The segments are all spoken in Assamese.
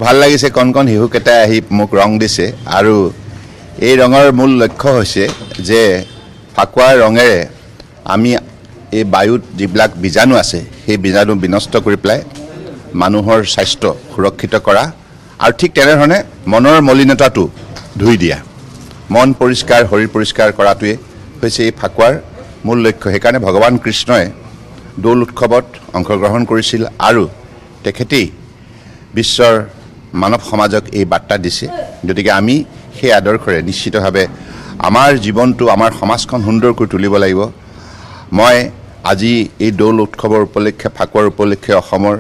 ভাল লাগিছে কণ কণ শিশুকেইটাই আহি মোক ৰং দিছে আৰু এই ৰঙৰ মূল লক্ষ্য হৈছে যে ফাকুৱাৰ ৰঙেৰে আমি এই বায়ুত যিবিলাক বীজাণু আছে সেই বীজাণু বিনষ্ট কৰি পেলাই মানুহৰ স্বাস্থ্য সুৰক্ষিত কৰা আৰু ঠিক তেনেধৰণে মনৰ মলিনতাটো ধুই দিয়া মন পৰিষ্কাৰ শৰীৰ পৰিষ্কাৰ কৰাটোৱে হৈছে এই ফাকুৱাৰ মূল লক্ষ্য সেইকাৰণে ভগৱান কৃষ্ণই দৌল উৎসৱত অংশগ্ৰহণ কৰিছিল আৰু তেখেতেই বিশ্বৰ মানৱ সমাজক এই বাৰ্তা দিছে গতিকে আমি সেই আদৰ্শৰে নিশ্চিতভাৱে আমাৰ জীৱনটো আমাৰ সমাজখন সুন্দৰ কৰি তুলিব লাগিব মই আজি এই দৌল উৎসৱৰ উপলক্ষে ফাকুৱাৰ উপলক্ষে অসমৰ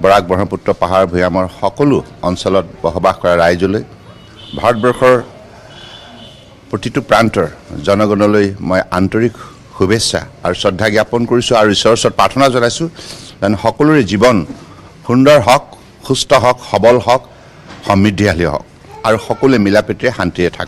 বৰাক ব্ৰহ্মপুত্ৰ পাহাৰ ভৈয়ামৰ সকলো অঞ্চলত বসবাস কৰা ৰাইজলৈ ভাৰতবৰ্ষৰ প্ৰতিটো প্ৰান্তৰ জনগণলৈ মই আন্তৰিক শুভেচ্ছা আৰু শ্ৰদ্ধা জ্ঞাপন কৰিছোঁ আৰু ঈশ্বৰৰ ওচৰত প্ৰাৰ্থনা জনাইছোঁ যেন সকলোৰে জীৱন সুন্দৰ হওক সুস্থ হওক সবল হওক সমৃদ্ধিশালী হওক আৰু সকলোৱে মিলাপ্ৰীতিৰে শান্তিৰে থাকক